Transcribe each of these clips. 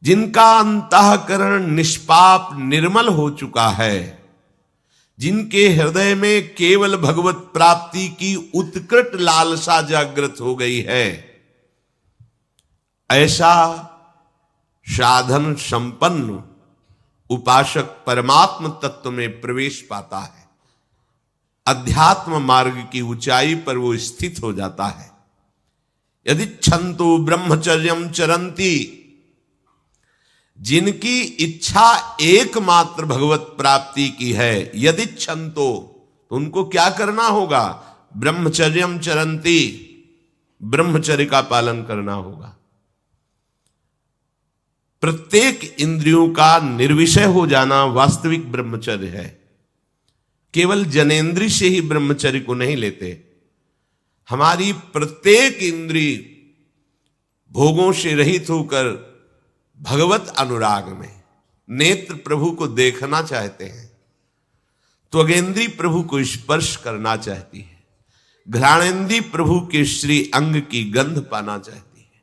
जिनका अंतःकरण निष्पाप निर्मल हो चुका है, जिनके हृदय में केवल भगवत प्राप्ति की उत्कट लालसा जागृत हो गई है, ऐसा साधन संपन्न उपासक परमात्म तत्व में प्रवेश पाता है। अध्यात्म मार्ग की ऊंचाई पर वो स्थित हो जाता है। यदि छंतु ब्रह्मचर्यम चरंती, जिनकी इच्छा एकमात्र भगवत प्राप्ति की है, यदि छंतो, तो उनको क्या करना होगा? ब्रह्मचर्यम चरंती, ब्रह्मचर्य का पालन करना होगा। प्रत्येक इंद्रियों का निर्विषय हो जाना वास्तविक ब्रह्मचर्य है। केवल जनेंद्रिय से ही ब्रह्मचर्य को नहीं लेते। हमारी प्रत्येक इंद्रिय भोगों से रहित होकर भगवत अनुराग में, नेत्र प्रभु को देखना चाहते हैं, त्वगेंद्री प्रभु को स्पर्श करना चाहती है, घ्राणेंद्री प्रभु के श्री अंग की गंध पाना चाहती है,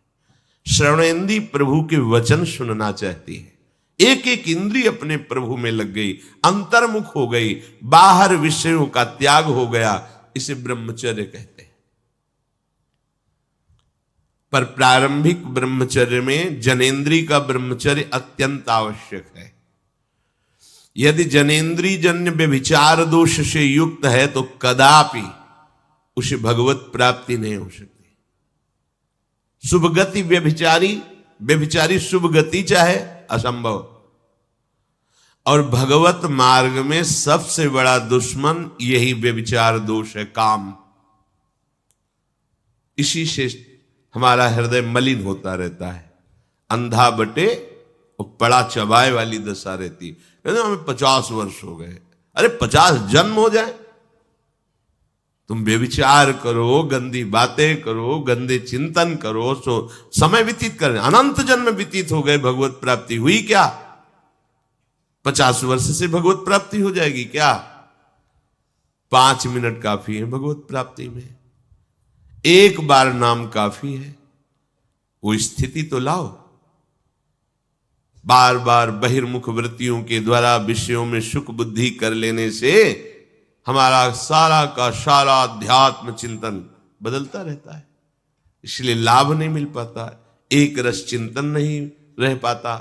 श्रवणेंद्री प्रभु के वचन सुनना चाहती है। एक एक इंद्रिय अपने प्रभु में लग गई, अंतर्मुख हो गई, बाहर विषयों का त्याग हो गया। इसे ब्रह्मचर्य कहते हैं। पर प्रारंभिक ब्रह्मचर्य में जनेंद्रिय का ब्रह्मचर्य अत्यंत आवश्यक है। यदि जनेंद्रिय जन्य व्यभिचार दोष से युक्त है तो कदापि उसे भगवत प्राप्ति नहीं हो सकती। शुभ गति व्यभिचारी शुभ गति चाहे असंभव। और भगवत मार्ग में सबसे बड़ा दुश्मन यही व्यभिचार दोष है, काम। इसी से हमारा हृदय मलिन होता रहता है। अंधा बटे और पड़ा चबाए वाली दशा रहती। कहते हमें 50 वर्ष हो गए। अरे 50 जन्म हो जाए, तुम व्यभिचार करो, गंदी बातें करो, गंदे चिंतन करो, सो समय व्यतीत करें। अनंत जन्म व्यतीत हो गए, भगवत प्राप्ति हुई क्या? 50 वर्ष से भगवत प्राप्ति हो जाएगी क्या? 5 मिनट काफी है भगवत प्राप्ति में। एक बार नाम काफी है। वो स्थिति तो लाओ। बार बार बहिर्मुख वृत्तियों के द्वारा विषयों में सुख बुद्धि कर लेने से हमारा सारा का सारा अध्यात्म चिंतन बदलता रहता है। इसलिए लाभ नहीं मिल पाता, एक रस चिंतन नहीं रह पाता।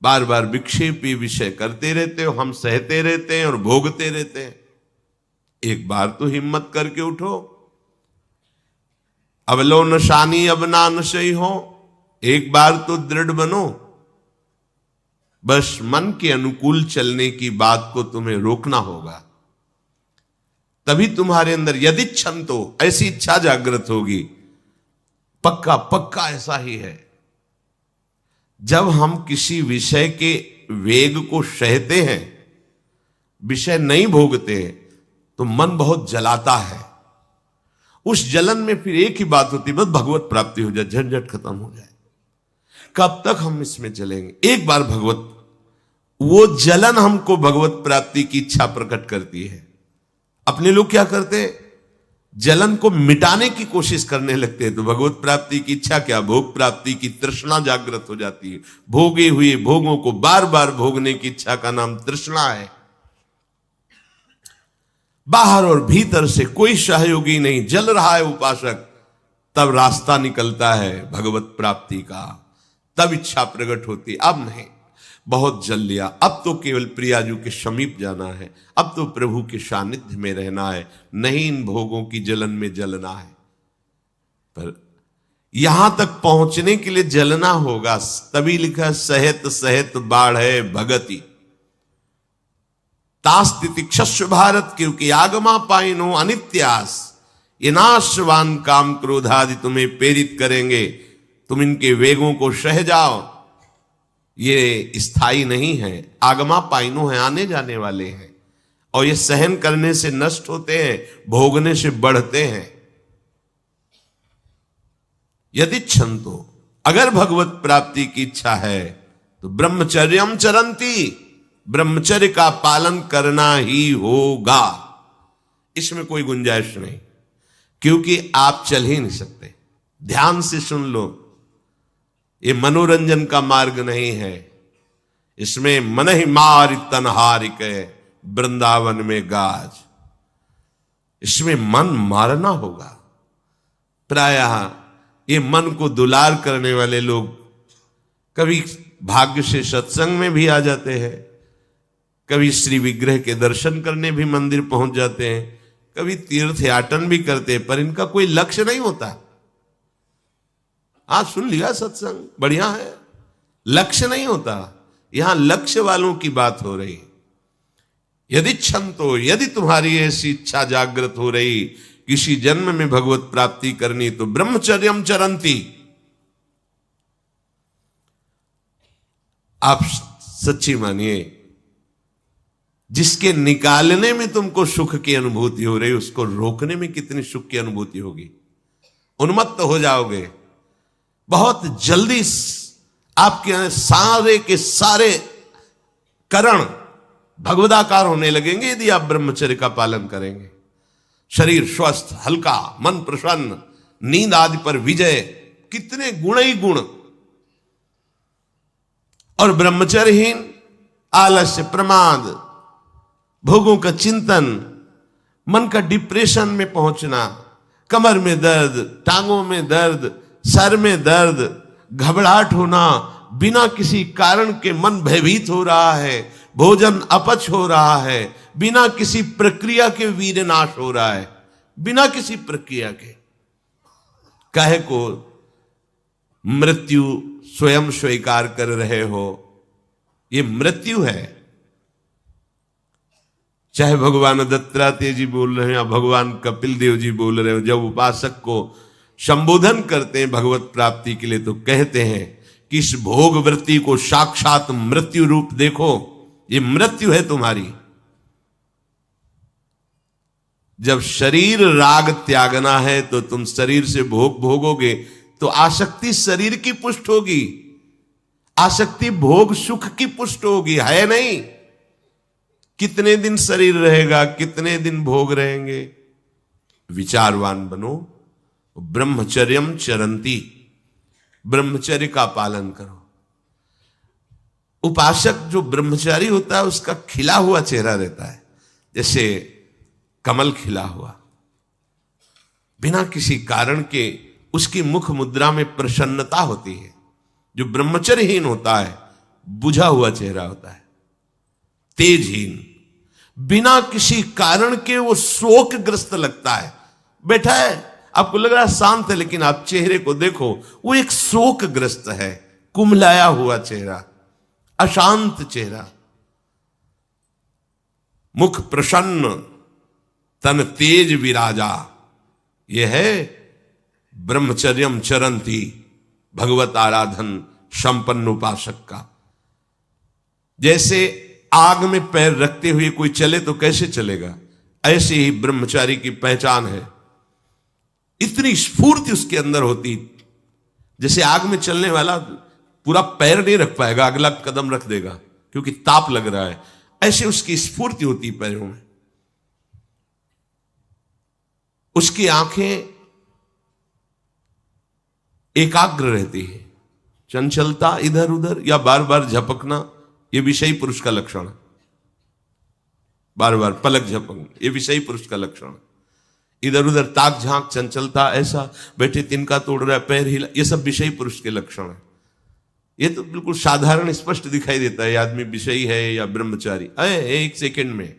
बार बार विक्षेपी विषय करते रहते हो, हम सहते रहते हैं और भोगते रहते हैं। एक बार तो हिम्मत करके उठो। अब लो नशानी अब ना नशई हो। एक बार तो दृढ़ बनो। बस मन के अनुकूल चलने की बात को तुम्हें रोकना होगा। तभी तुम्हारे अंदर यदि क्षमतो, ऐसी इच्छा जागृत होगी। पक्का पक्का ऐसा ही है। जब हम किसी विषय के वेग को सहते हैं, विषय नहीं भोगते हैं, तो मन बहुत जलाता है। उस जलन में फिर एक ही बात होती है, बस भगवत प्राप्ति हो जाए, झंझट खत्म हो जाए। कब तक हम इसमें चलेंगे? एक बार भगवत, वो जलन हमको भगवत प्राप्ति की इच्छा प्रकट करती है। अपने लोग क्या करते हैं? जलन को मिटाने की कोशिश करने लगते हैं। तो भगवत प्राप्ति की इच्छा क्या, भोग प्राप्ति की तृष्णा जागृत हो जाती है। भोगे हुए भोगों को बार बार भोगने की इच्छा का नाम तृष्णा है। बाहर और भीतर से कोई सहयोगी नहीं, जल रहा है उपासक, तब रास्ता निकलता है भगवत प्राप्ति का, तब इच्छा प्रकट होती। अब नहीं, बहुत जल लिया, अब तो केवल प्रियाजू के समीप जाना है, अब तो प्रभु के सानिध्य में रहना है, नहीं इन भोगों की जलन में जलना है। पर यहां तक पहुंचने के लिए जलना होगा। तभी लिखा सहित सहित बाढ़ भगति तास्तितिक्षस्व भारत, क्योंकि आगमा पाइनो अनित्यास, ये नाशवान काम क्रोधादि तुम्हें प्रेरित करेंगे। तुम इनके वेगों को सह जाओ, ये स्थायी नहीं है। आगमा पाइनो है, आने जाने वाले हैं, और ये सहन करने से नष्ट होते हैं, भोगने से बढ़ते हैं। यदि क्षंतो, अगर भगवत प्राप्ति की इच्छा है तो ब्रह्मचर्यम चरंती, ब्रह्मचर्य का पालन करना ही होगा। इसमें कोई गुंजाइश नहीं, क्योंकि आप चल ही नहीं सकते। ध्यान से सुन लो। ये मनोरंजन का मार्ग नहीं है। इसमें मन ही मार तन हारिक वृंदावन में गाज, इसमें मन मारना होगा। प्रायः ये मन को दुलार करने वाले लोग कभी भाग्य से सत्संग में भी आ जाते हैं, कभी श्री विग्रह के दर्शन करने भी मंदिर पहुंच जाते हैं, कभी तीर्थ याटन भी करते हैं, पर इनका कोई लक्ष्य नहीं होता। आज सुन लिया सत्संग, बढ़िया है, लक्ष्य नहीं होता। यहां लक्ष्य वालों की बात हो रही। यदि क्षमतो, यदि तुम्हारी ऐसी इच्छा जागृत हो रही किसी जन्म में भगवत प्राप्ति करनी, तो ब्रह्मचर्यम चरंती। आप सच्ची मानिए, जिसके निकालने में तुमको सुख की अनुभूति हो रही, उसको रोकने में कितनी सुख की अनुभूति होगी। उन्मत्त हो जाओगे, बहुत जल्दी आपके सारे के सारे करण भगवदाकार होने लगेंगे यदि आप ब्रह्मचर्य का पालन करेंगे। शरीर स्वस्थ, हल्का, मन प्रसन्न, नींद आदि पर विजय, कितने गुण ही गुण। और ब्रह्मचर्यहीन आलस्य, प्रमाद, भोगों का चिंतन, मन का डिप्रेशन में पहुंचना, कमर में दर्द, टांगों में दर्द, सर में दर्द, घबराहट होना, बिना किसी कारण के मन भयभीत हो रहा है, भोजन अपच हो रहा है, बिना किसी प्रक्रिया के वीर नाश हो रहा है, बिना किसी प्रक्रिया के। काहे को मृत्यु स्वयं स्वीकार कर रहे हो, ये मृत्यु है। चाहे भगवान दत्तात्रेय जी बोल रहे हैं या भगवान कपिल देव जी बोल रहे हो, जब उपासक को संबोधन करते हैं भगवत प्राप्ति के लिए, तो कहते हैं कि इस भोग वृत्ति को साक्षात मृत्यु रूप देखो, ये मृत्यु है तुम्हारी। जब शरीर राग त्यागना है तो तुम शरीर से भोग भोगोगे, तो आसक्ति शरीर की पुष्ट होगी, आसक्ति भोग सुख की पुष्ट होगी, है नहीं। कितने दिन शरीर रहेगा, कितने दिन भोग रहेंगे। विचारवान बनो, ब्रह्मचर्यम चरंती, ब्रह्मचर्य का पालन करो। उपासक जो ब्रह्मचारी होता है उसका खिला हुआ चेहरा रहता है, जैसे कमल खिला हुआ, बिना किसी कारण के उसकी मुख मुद्रा में प्रसन्नता होती है। जो ब्रह्मचर्यहीन होता है बुझा हुआ चेहरा होता है, तेजहीन, बिना किसी कारण के वो शोकग्रस्त लगता है। बैठा है, आपको लग रहा है शांत है, लेकिन आप चेहरे को देखो, वो एक शोकग्रस्त है, कुम्हलाया हुआ चेहरा, अशांत चेहरा। मुख प्रसन्न, तन तेज विराजा, यह है ब्रह्मचर्यम चरंती, भगवत आराधन संपन्न उपासक का। जैसे आग में पैर रखते हुए कोई चले तो कैसे चलेगा, ऐसे ही ब्रह्मचारी की पहचान है। इतनी स्फूर्ति उसके अंदर होती, जैसे आग में चलने वाला पूरा पैर नहीं रख पाएगा, अगला कदम रख देगा क्योंकि ताप लग रहा है, ऐसे उसकी स्फूर्ति होती पैरों में। उसकी आंखें एकाग्र रहती है, चंचलता इधर उधर या बार बार झपकना, यह विषयी पुरुष का लक्षण है। बार बार पलक झपकना, यह विषयी पुरुष का लक्षण है। इधर उधर ताक झांक, चंचलता, ऐसा बैठे तिनका तोड़ रहा है, पैर हिला, यह सब विषयी पुरुष के लक्षण है। यह तो बिल्कुल साधारण स्पष्ट दिखाई देता है आदमी विषयी है या ब्रह्मचारी, एक सेकंड में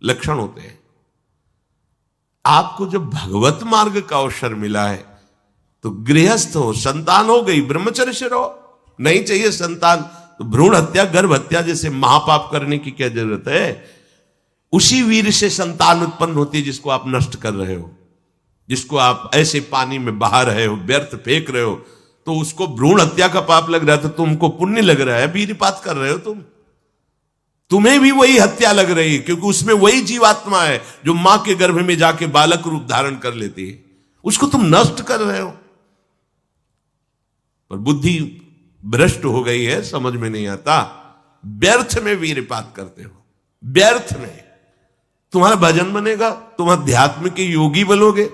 लक्षण होते हैं। आपको जब भगवत मार्ग का अवसर मिला है तो गृहस्थ हो, संतान हो गई, ब्रह्मचर्य से रहो। नहीं चाहिए संतान तो भ्रूण हत्या, गर्भ हत्या जैसे महापाप करने की क्या जरूरत है। उसी वीर से संतान उत्पन्न होती है जिसको आप नष्ट कर रहे हो, जिसको आप ऐसे पानी में बहा रहे हो, व्यर्थ फेंक रहे हो, तो उसको भ्रूण हत्या का पाप लग रहा है, तो तुमको पुण्य लग रहा है, वीरपात कर रहे हो तुम्हें भी वही हत्या लग रही है, क्योंकि उसमें वही जीवात्मा है जो मां के गर्भ में जाके बालक रूप धारण कर लेती है, उसको तुम नष्ट कर रहे हो। पर बुद्धि भ्रष्ट हो गई है, समझ में नहीं आता, व्यर्थ में वीरपात करते हो, व्यर्थ में। तुम्हारा भजन बनेगा, तुम अध्यात्म के योगी बनोगे,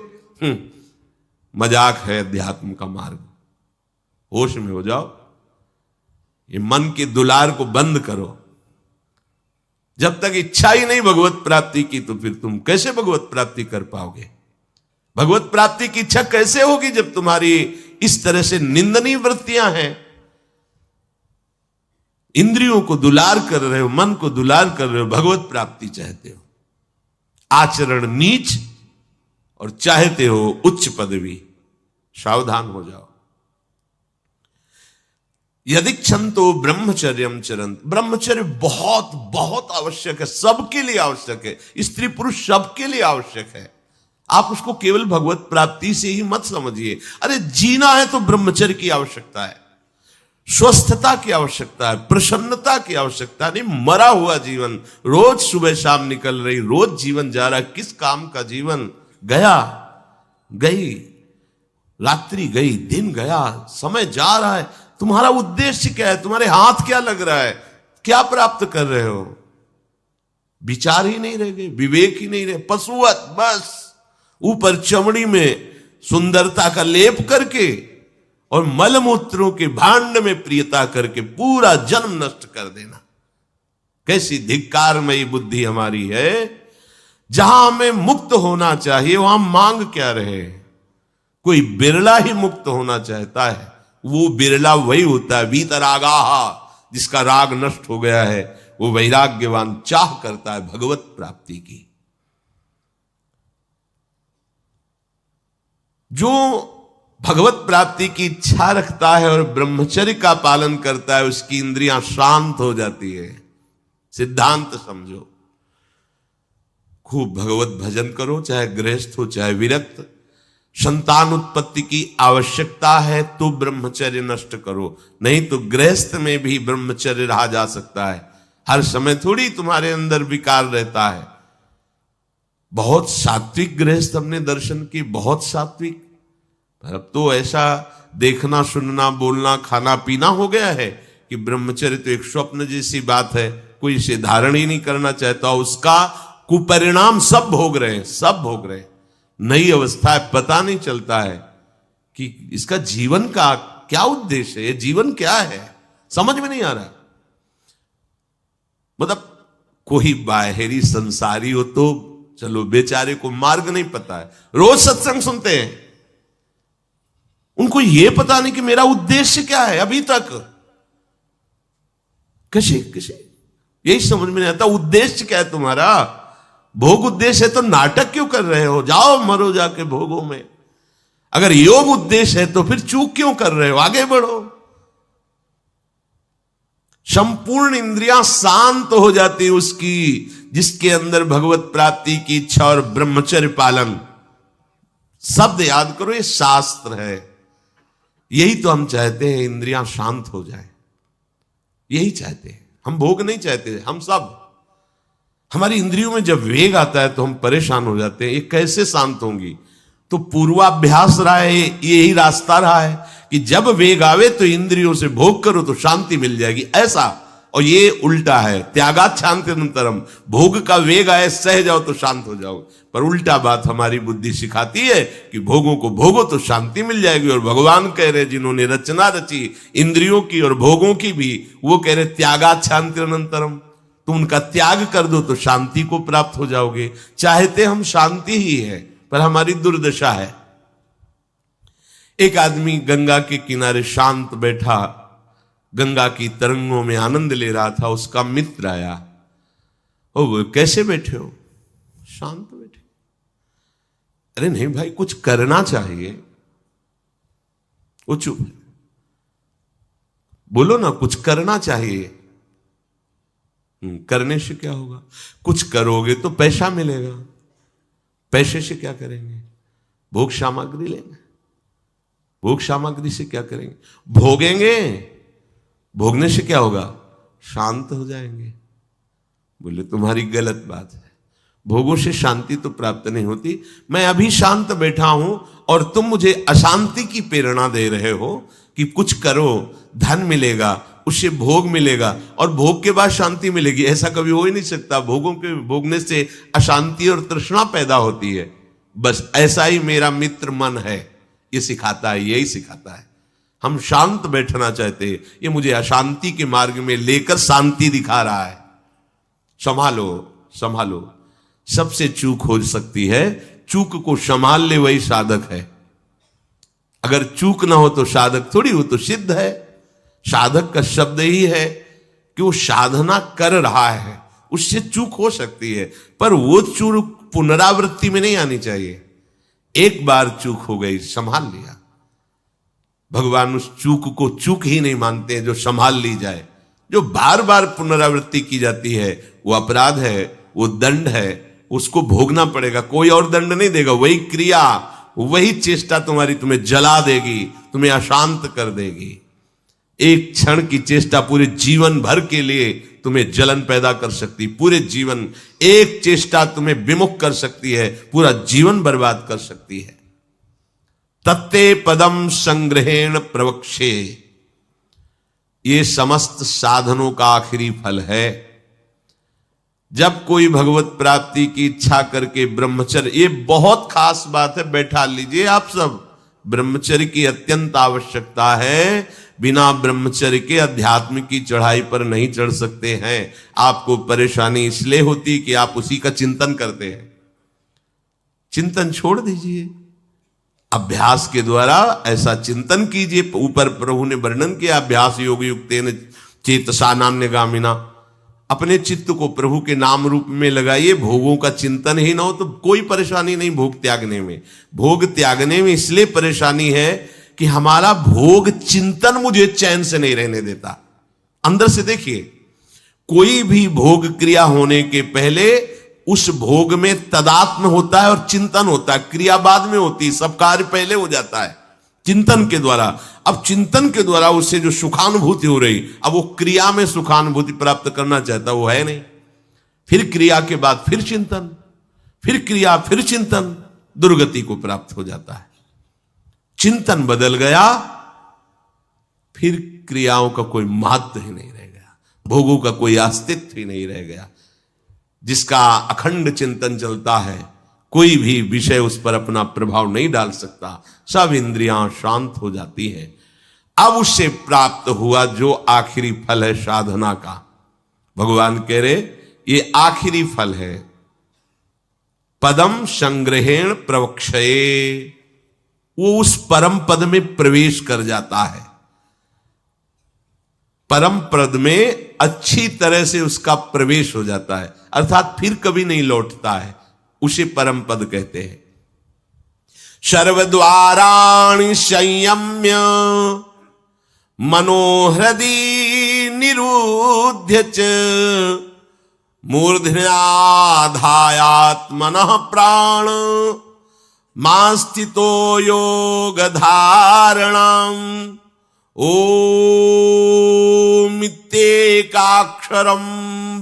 मजाक है अध्यात्म का मार्ग। होश में हो जाओ, ये मन के दुलार को बंद करो। जब तक इच्छा ही नहीं भगवत प्राप्ति की, तो फिर तुम कैसे भगवत प्राप्ति कर पाओगे? भगवत प्राप्ति की इच्छा कैसे होगी जब तुम्हारी इस तरह से निंदनीय वृत्तियां हैं? इंद्रियों को दुलार कर रहे हो, मन को दुलार कर रहे हो, भगवत प्राप्ति चाहते हो, आचरण नीच और चाहते हो उच्च पदवी। सावधान हो जाओ। यदि क्षंतो ब्रह्मचर्यम चरंत, ब्रह्मचर्य बहुत बहुत आवश्यक है, सबके लिए आवश्यक है, स्त्री पुरुष सबके लिए आवश्यक है। आप उसको केवल भगवत प्राप्ति से ही मत समझिए। अरे जीना है तो ब्रह्मचर्य की आवश्यकता है, स्वस्थता की आवश्यकता है, प्रसन्नता की आवश्यकता नहीं। मरा हुआ जीवन, रोज सुबह शाम निकल रही, रोज जीवन जा रहा है, किस काम का जीवन? गया, गई रात्रि, गई दिन, गया समय जा रहा है। तुम्हारा उद्देश्य क्या है? तुम्हारे हाथ क्या लग रहा है? क्या प्राप्त कर रहे हो? विचार ही नहीं रह गए, विवेक ही नहीं रहे, पशुवत बस ऊपर चमड़ी में सुंदरता का लेप करके और मलमूत्रों के भांड में प्रियता करके पूरा जन्म नष्ट कर देना। कैसी धिक्कारमयी बुद्धि हमारी है। जहां हमें मुक्त होना चाहिए वहां मांग क्या रहे? कोई बिरला ही मुक्त होना चाहता है, वो बिरला वही होता है वीतरागाहा, जिसका राग नष्ट हो गया है, वो वैराग्यवान चाह करता है भगवत प्राप्ति की। जो भगवत प्राप्ति की इच्छा रखता है और ब्रह्मचर्य का पालन करता है, उसकी इंद्रियां शांत हो जाती है। सिद्धांत समझो। खूब भगवत भजन करो, चाहे गृहस्थ हो चाहे विरक्त। संतान उत्पत्ति की आवश्यकता है तो ब्रह्मचर्य नष्ट करो, नहीं तो गृहस्थ में भी ब्रह्मचर्य रहा जा सकता है। हर समय थोड़ी तुम्हारे अंदर विकार रहता है। बहुत सात्विक गृहस्थ हमने दर्शन की, बहुत सात्विक। पर अब तो ऐसा देखना सुनना बोलना खाना पीना हो गया है कि ब्रह्मचर्य तो एक स्वप्न जैसी बात है, कोई इसे धारण ही नहीं करना चाहता। उसका कुपरिणाम सब भोग रहे हैं, सब भोग रहे हैं। नई अवस्था है, पता नहीं चलता है कि इसका जीवन का क्या उद्देश्य है, जीवन क्या है, समझ में नहीं आ रहा। मतलब कोई बाहरी संसारी हो तो चलो, बेचारे को मार्ग नहीं पता है, रोज सत्संग सुनते हैं, उनको यह पता नहीं कि मेरा उद्देश्य क्या है। अभी तक कैसे यही समझ में नहीं आता, उद्देश्य क्या है तुम्हारा? भोग उद्देश्य है तो नाटक क्यों कर रहे हो? जाओ मरो जाके भोगों में। अगर योग उद्देश्य है तो फिर चूक क्यों कर रहे हो? आगे बढ़ो। संपूर्ण इंद्रियां शांत हो जाती उसकी जिसके अंदर भगवत प्राप्ति की इच्छा और ब्रह्मचर्य पालन। शब्द याद करो, ये शास्त्र है। यही तो हम चाहते हैं, इंद्रियां शांत हो जाए, यही चाहते हैं हम। भोग नहीं चाहते हम सब। हमारी इंद्रियों में जब वेग आता है तो हम परेशान हो जाते हैं, ये कैसे शांत होंगी? तो पूर्वाभ्यास रहा है, यही रास्ता रहा है कि जब वेग आवे तो इंद्रियों से भोग करो तो शांति मिल जाएगी, ऐसा। और ये उल्टा है, त्यागात शांतिरंतरम। भोग का वेग आए, सह जाओ तो शांत हो जाओ। पर उल्टा बात हमारी बुद्धि सिखाती है कि भोगों को भोगो तो शांति मिल जाएगी। और भगवान कह रहे, जिन्होंने रचना रची इंद्रियों की और भोगों की भी, वो कह रहे त्यागात शांतिरंतरम। तुम उनका त्याग कर दो तो शांति को प्राप्त हो जाओगे। चाहते हम शांति ही है, पर हमारी दुर्दशा है। एक आदमी गंगा के किनारे शांत बैठा, गंगा की तरंगों में आनंद ले रहा था। उसका मित्र आया, ओ वो कैसे बैठे हो? शांत बैठे। अरे नहीं भाई, कुछ करना चाहिए। वो चुप है। बोलो ना, कुछ करना चाहिए। करने से क्या होगा? कुछ करोगे तो पैसा मिलेगा। पैसे से क्या करेंगे? भोग सामग्री लेंगे। भोग सामग्री से क्या करेंगे? भोगेंगे। भोगने से क्या होगा? शांत हो जाएंगे। बोले तुम्हारी गलत बात है, भोगों से शांति तो प्राप्त नहीं होती। मैं अभी शांत बैठा हूं और तुम मुझे अशांति की प्रेरणा दे रहे हो कि कुछ करो, धन मिलेगा, उससे भोग मिलेगा और भोग के बाद शांति मिलेगी। ऐसा कभी हो ही नहीं सकता। भोगों के भोगने से अशांति और तृष्णा पैदा होती है। बस ऐसा ही मेरा मित्र मन है, ये सिखाता है, यही सिखाता है। हम शांत बैठना चाहते हैं, ये मुझे अशांति के मार्ग में लेकर शांति दिखा रहा है। संभालो संभालो, सबसे चूक हो सकती है, चूक को संभाल ले वही साधक है। अगर चूक ना हो तो साधक थोड़ी हो, तो सिद्ध है। साधक का शब्द ही है कि वो साधना कर रहा है, उससे चूक हो सकती है, पर वो चूक पुनरावृत्ति में नहीं आनी चाहिए। एक बार चूक हो गई, संभाल लिया। भगवान उस चूक को चूक ही नहीं मानते हैं जो संभाल ली जाए। जो बार बार पुनरावृत्ति की जाती है वो अपराध है, वो दंड है, उसको भोगना पड़ेगा। कोई और दंड नहीं देगा, वही क्रिया, वही चेष्टा तुम्हें जला देगी, तुम्हें अशांत कर देगी। एक क्षण की चेष्टा पूरे जीवन भर के लिए तुम्हें जलन पैदा कर सकती, पूरे जीवन। एक चेष्टा तुम्हें विमुख कर सकती है, पूरा जीवन बर्बाद कर सकती है। तत्ते पदम संग्रहेण प्रवक्षे, ये समस्त साधनों का आखिरी फल है। जब कोई भगवत प्राप्ति की इच्छा करके ब्रह्मचर्य, ये बहुत खास बात है, बैठा लीजिए आप सब। ब्रह्मचर्य की अत्यंत आवश्यकता है। बिना ब्रह्मचर्य के अध्यात्म की चढ़ाई पर नहीं चढ़ सकते हैं। आपको परेशानी इसलिए होती कि आप उसी का चिंतन करते हैं। चिंतन छोड़ दीजिए, अभ्यास के द्वारा ऐसा चिंतन कीजिए। ऊपर प्रभु ने वर्णन किया, अभ्यास योग युक्तेन चेतसा नान्यगामिना। अपने चित्त को प्रभु के नाम रूप में लगाइए। भोगों का चिंतन ही ना हो तो कोई परेशानी नहीं भोग त्यागने में। भोग त्यागने में इसलिए परेशानी है कि हमारा भोग चिंतन मुझे चैन से नहीं रहने देता। अंदर से देखिए, कोई भी भोग क्रिया होने के पहले उस भोग में तदात्म होता है और चिंतन होता है। क्रिया बाद में होती है, सब कार्य पहले हो जाता है चिंतन के द्वारा। अब चिंतन के द्वारा उससे जो सुखानुभूति हो रही, अब वो क्रिया में सुखानुभूति प्राप्त करना चाहता, वो है नहीं। फिर क्रिया के बाद फिर चिंतन, फिर क्रिया, फिर चिंतन, दुर्गति को प्राप्त हो जाता है। चिंतन बदल गया, फिर क्रियाओं का कोई महत्व ही नहीं रह गया, भोगों का कोई अस्तित्व ही नहीं रह गया। जिसका अखंड चिंतन चलता है, कोई भी विषय उस पर अपना प्रभाव नहीं डाल सकता, सब इंद्रियां शांत हो जाती हैं। अब उससे प्राप्त हुआ जो आखिरी फल है साधना का, भगवान कह रहे ये आखिरी फल है। पदम संग्रहेण प्रवक्षये, वो उस परम पद में प्रवेश कर जाता है। परम पद में अच्छी तरह से उसका प्रवेश हो जाता है, अर्थात फिर कभी नहीं लौटता है। उसे परम पद कहते हैं। सर्वद्वाराणि संयम्य मनोहृदि निरुध्य च मूर्धन्याधायात्मनः प्राण मास्थितो योग धारणम ओमित्येकाक्षरम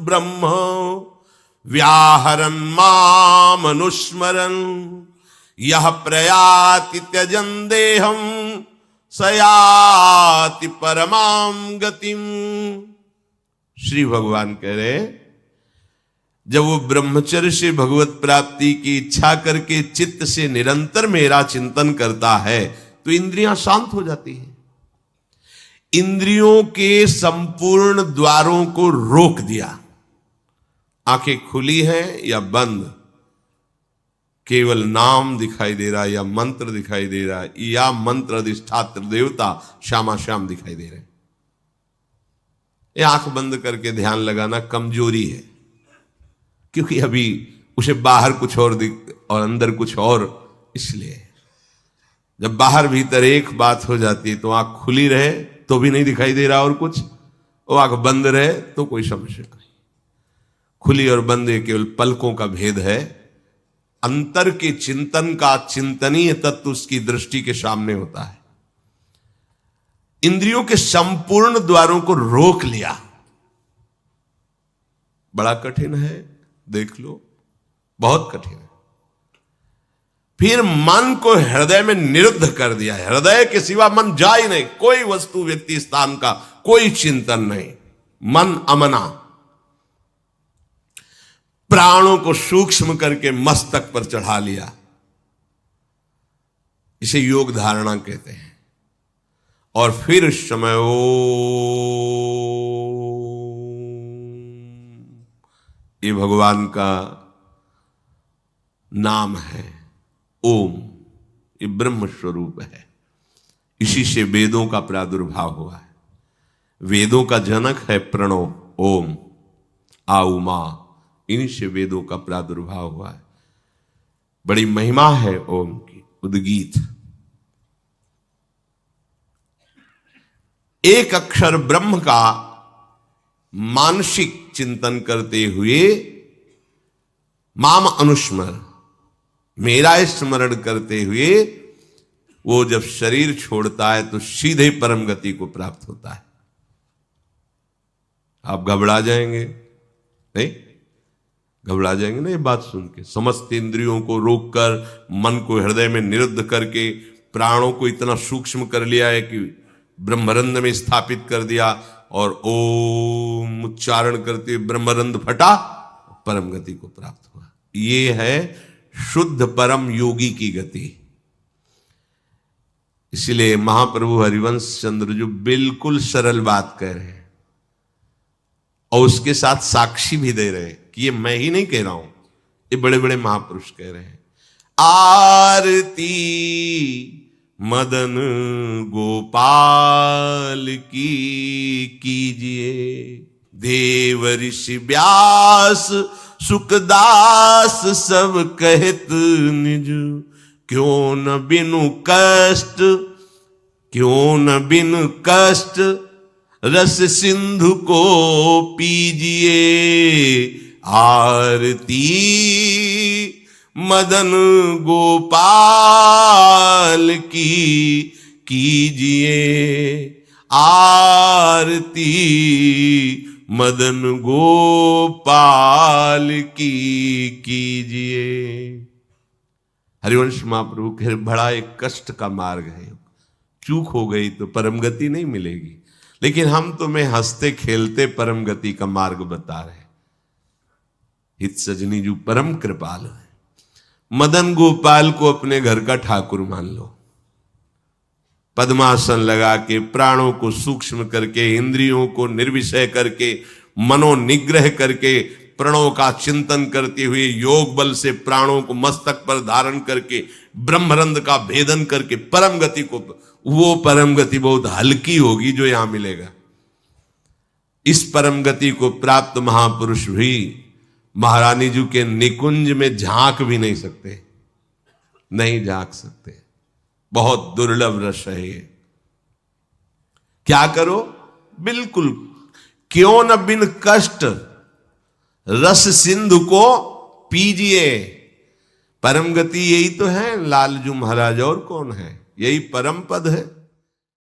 ब्रह्म व्याहरन् मामनुस्मरन् यह प्रयाति त्यजन देहम सयाति परमाम गतिम। श्री भगवान कह रहे, जब वो ब्रह्मचर्य से भगवत प्राप्ति की इच्छा करके चित्त से निरंतर मेरा चिंतन करता है तो इंद्रियां शांत हो जाती हैं। इंद्रियों के संपूर्ण द्वारों को रोक दिया। आंखें खुली हैं या बंद, केवल नाम दिखाई दे रहा है या मंत्र दिखाई दे रहा है, या मंत्र अधिष्ठात्र देवता श्यामा श्याम दिखाई दे रहे हैं। ये आंख बंद करके ध्यान लगाना कमजोरी है, क्योंकि अभी उसे बाहर कुछ और और अंदर कुछ और। इसलिए जब बाहर भीतर एक बात हो जाती है तो आंख खुली रहे तो भी नहीं दिखाई दे रहा और कुछ, और आंख बंद रहे तो कोई समस्या नहीं। खुली और बंद केवल पलकों का भेद है। अंतर के चिंतन का चिंतनीय तत्व उसकी दृष्टि के सामने होता है। इंद्रियों के संपूर्ण द्वारों को रोक लिया, बड़ा कठिन है, देख लो, बहुत कठिन है। फिर मन को हृदय में निरुद्ध कर दिया। हृदय के सिवा मन जा ही नहीं, कोई वस्तु व्यक्ति स्थान का कोई चिंतन नहीं, मन अमना। प्राणों को सूक्ष्म करके मस्तक पर चढ़ा लिया, इसे योग धारणा कहते हैं। और फिर उस समय ये भगवान का नाम है ओम। ये ब्रह्म स्वरूप है। इसी से वेदों का प्रादुर्भाव हुआ है। वेदों का जनक है प्रणव ओम आ उमा। इन्हीं से वेदों का प्रादुर्भाव हुआ है। बड़ी महिमा है ओम की। उद्गीत एक अक्षर ब्रह्म का मानसिक चिंतन करते हुए माम अनुस्मर, मेरा स्मरण करते हुए वो जब शरीर छोड़ता है तो सीधे परम गति को प्राप्त होता है। आप घबरा जाएंगे नहीं? घबरा जाएंगे ना ये बात सुन के? समस्त इंद्रियों को रोककर, मन को हृदय में निरुद्ध करके, प्राणों को इतना सूक्ष्म कर लिया है कि ब्रह्मरंध में स्थापित कर दिया, और ओम उच्चारण करते ब्रह्मरंध फटा, परम गति को प्राप्त हुआ। ये है शुद्ध परम योगी की गति। इसलिए महाप्रभु हरिवंश चंद्र जो बिल्कुल सरल बात कह रहे हैं और उसके साथ साक्षी भी दे रहे हैं कि ये मैं ही नहीं कह रहा हूं, ये बड़े बड़े महापुरुष कह रहे हैं। आरती मदन गोपाल की कीजिए, देव ऋषि व्यास सुखदास सब कहत निज, क्यों न बिनु कष्ट, क्यों न बिनु कष्ट रस सिंधु को पीजिए। आरती मदन गोपाल की कीजिए, आरती मदन गोपाल की कीजिए। हरिवंश महाप्रभु कह बड़ा एक कष्ट का मार्ग है, चूक हो गई तो परम गति नहीं मिलेगी, लेकिन हम तुम्हें हंसते खेलते परम गति का मार्ग बता रहे हैं। हित सजनी जो परम कृपाल है। मदन गोपाल को अपने घर का ठाकुर मान लो। पद्मासन लगा के, प्राणों को सूक्ष्म करके, इंद्रियों को निर्विषय करके, मनोनिग्रह करके, प्रणों का चिंतन करते हुए, योग बल से प्राणों को मस्तक पर धारण करके, ब्रह्मरंध का भेदन करके परम गति को, वो परम गति बहुत हल्की होगी जो यहां मिलेगा। इस परम गति को प्राप्त महापुरुष भी महारानी जी के निकुंज में झांक भी नहीं सकते, नहीं झांक सकते। बहुत दुर्लभ रस है ये। क्या करो? बिल्कुल क्यों न बिन कष्ट रस सिंधु को पीजिए। परम गति यही तो है लालजू महाराज, और कौन है? यही परम पद है।